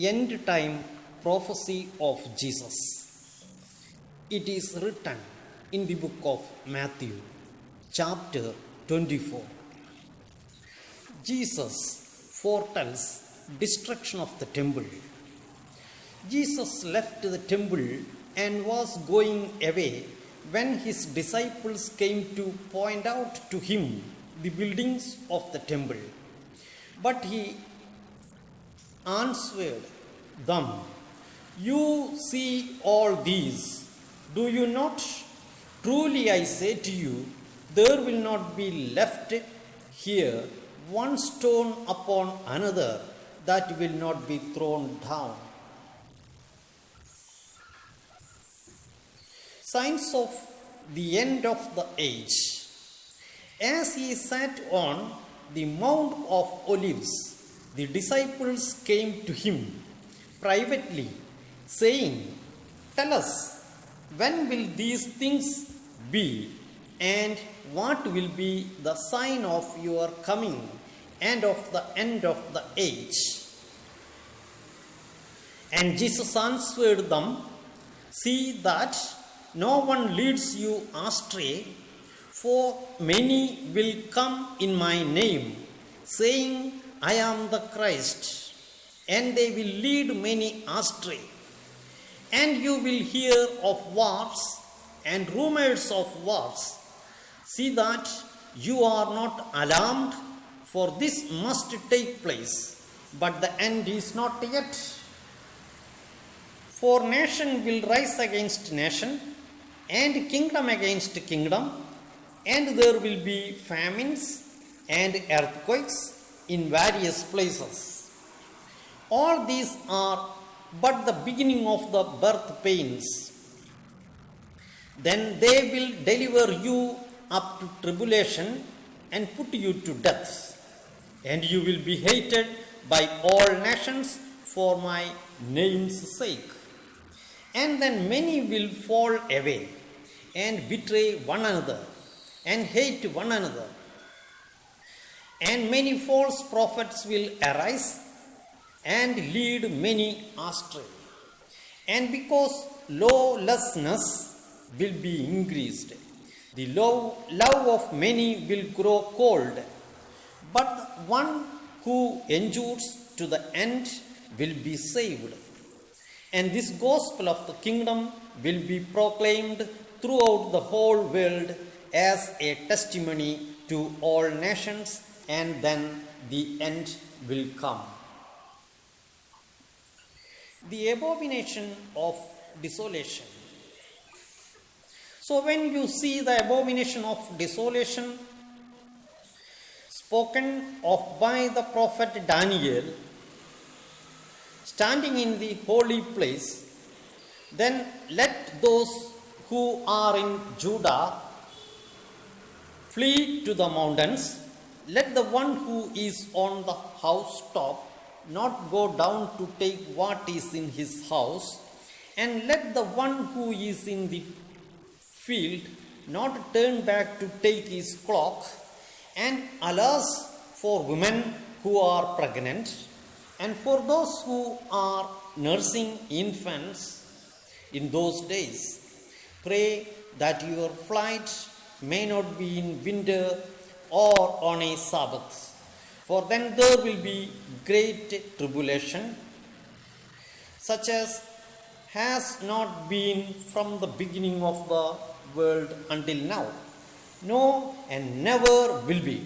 end time prophecy of Jesus. It is written in the book of Matthew, chapter 24. Jesus foretells destruction of the temple. Jesus left the temple and was going away when his disciples came to point out to him the buildings of the temple. But he answered them, "You see all these, do you not? Truly I say to you, there will not be left here one stone upon another that will not be thrown down." Signs of the end of the age. As he sat on the Mount of Olives, the disciples came to him privately, saying, "Tell us, when will these things be, and what will be the sign of your coming and of the end of the age?" And Jesus answered them, "See that no one leads you astray, for many will come in my name, saying, 'I am the Christ,' and they will lead many astray. And you will hear of wars and rumors of wars. See that you are not alarmed, for this must take place, but the end is not yet. For nation will rise against nation, and kingdom against kingdom, and there will be famines and earthquakes in various places. All these are but the beginning of the birth pains. Then they will deliver you up to tribulation and put you to death, and you will be hated by all nations for my name's sake. And then many will fall away and betray one another and hate one another. And many false prophets will arise and lead many astray. And because lawlessness will be increased, the love of many will grow cold. But one who endures to the end will be saved. And this gospel of the kingdom will be proclaimed throughout the whole world as a testimony to all nations, and then the end will come. The abomination of desolation. So when you see the abomination of desolation spoken of by the prophet Daniel, standing in the holy place, then let those who are in Judah flee to the mountains. Let the one who is on the housetop not go down to take what is in his house, and let the one who is in the field not turn back to take his cloak. And alas for women who are pregnant, and for those who are nursing infants in those days. Pray that your flight may not be in winter or on a Sabbath, for then there will be great tribulation, such as has not been from the beginning of the world until now, no, and never will be.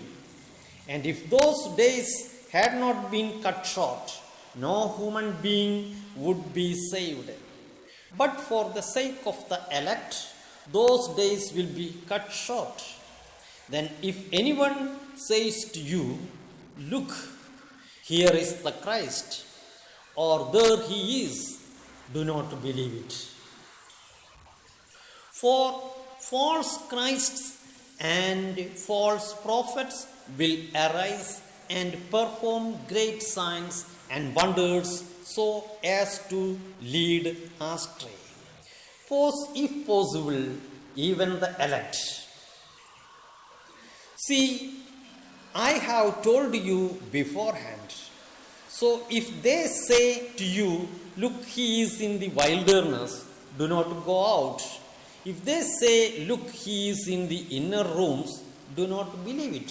And if those days had not been cut short, no human being would be saved. But for the sake of the elect, those days will be cut short. Then if anyone says to you, "Look, here is the Christ," or "There he is," do not believe it. For false Christs and false prophets will arise and perform great signs and wonders, so as to lead astray, if possible, even the elect. See, I have told you beforehand. So if they say to you, look, he is in the wilderness, do not go out. If they say, look, he is in the inner rooms, do not believe it.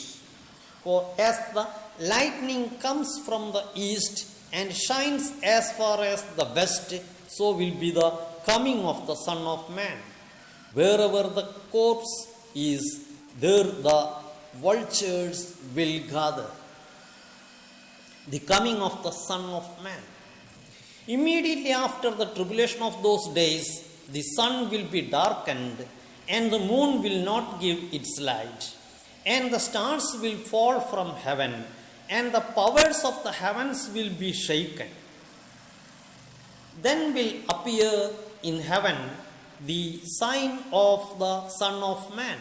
For as the lightning comes from the east and shines as far as the west, so will be the coming of the Son of Man. Wherever the corpse is, there the vultures will gather. The coming of the Son of Man. Immediately after the tribulation of those days, the sun will be darkened, and the moon will not give its light, and the stars will fall from heaven, and the powers of the heavens will be shaken. Then will appear in heaven the sign of the Son of Man,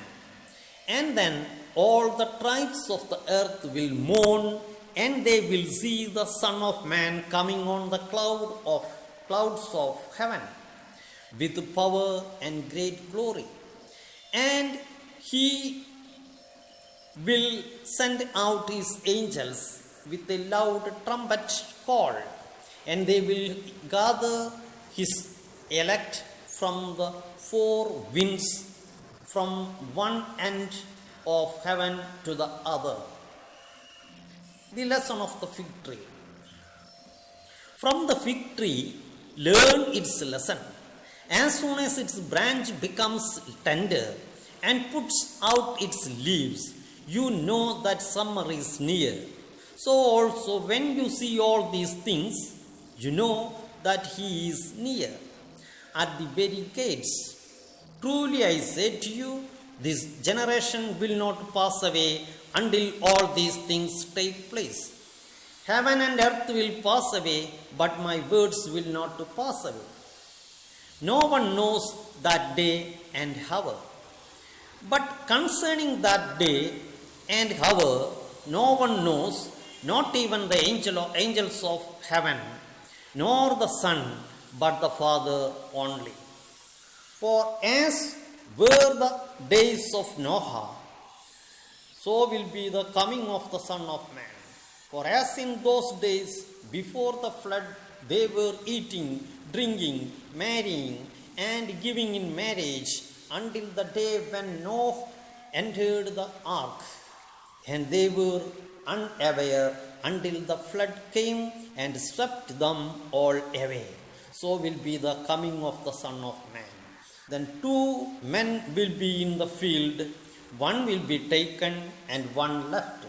and then all the tribes of the earth will mourn, and they will see the Son of Man coming on the clouds of heaven with power and great glory. And he will send out his angels with a loud trumpet call, and they will gather his elect from the four winds, from one end of heaven to the other. The lesson of the fig tree. From the fig tree, learn its lesson. As soon as its branch becomes tender and puts out its leaves, you know that summer is near. So also, when you see all these things, you know that he is near, at the very gates. Truly I say to you, this generation will not pass away until all these things take place. Heaven and earth will pass away, but my words will not pass away. No one knows that day and hour. But concerning that day and hour, no one knows, not even the angels of heaven, nor the Son, but the Father only. For as were the days of Noah, so will be the coming of the Son of Man. For as in those days before the flood, they were eating, drinking, marrying, and giving in marriage until the day when Noah entered the ark. And they were unaware until the flood came and swept them all away. So will be the coming of the Son of Man. Then 2 men will be in the field, one will be taken and one left.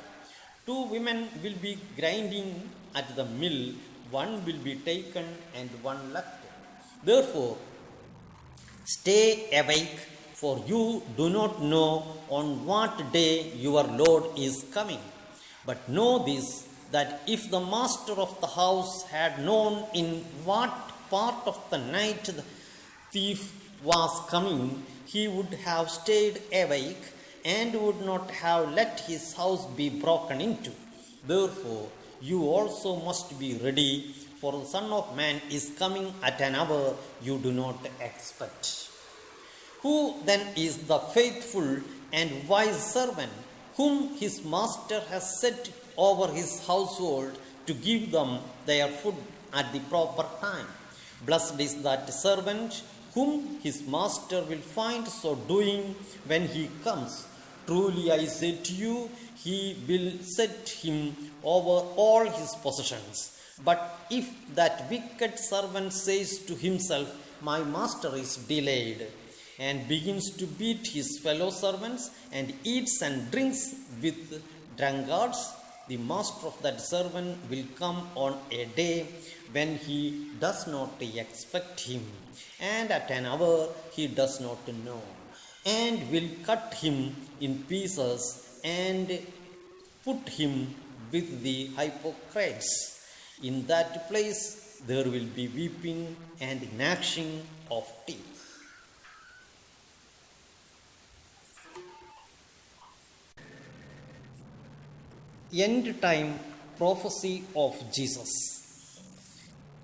2 women will be grinding at the mill, one will be taken and one left. Therefore, stay awake, for you do not know on what day your Lord is coming. But know this, that if the master of the house had known in what part of the night the thief was coming, he would have stayed awake and would not have let his house be broken into. Therefore, you also must be ready, for the Son of Man is coming at an hour you do not expect. Who then is the faithful and wise servant whom his master has set over his household to give them their food at the proper time? Blessed is that servant whom his master will find so doing when he comes. Truly I say to you, he will set him over all his possessions. But if that wicked servant says to himself, my master is delayed, and begins to beat his fellow servants and eats and drinks with drunkards, the master of that servant will come on a day when he does not expect him, and at an hour he does not know, and will cut him in pieces and put him with the hypocrites. In that place there will be weeping and gnashing of teeth. End time prophecy of Jesus.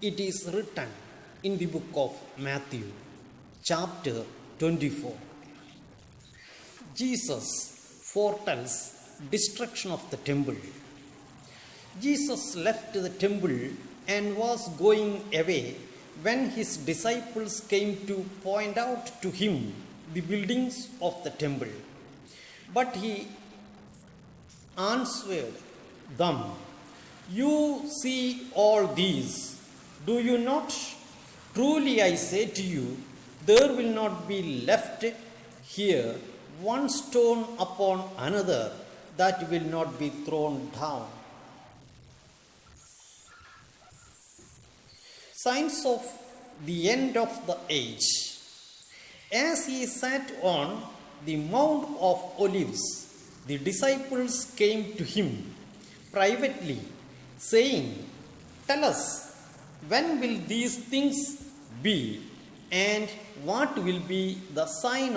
It is written in the book of Matthew, chapter 24. Jesus foretells destruction of the temple. Jesus left the temple and was going away when his disciples came to point out to him the buildings of the temple. But he answered them, "You see all these, do you not? Truly I say to you, there will not be left here one stone upon another that will not be thrown down." Signs of the end of the age. As he sat on the Mount of Olives, the disciples came to him privately, saying, "Tell us, when will these things be, and what will be the sign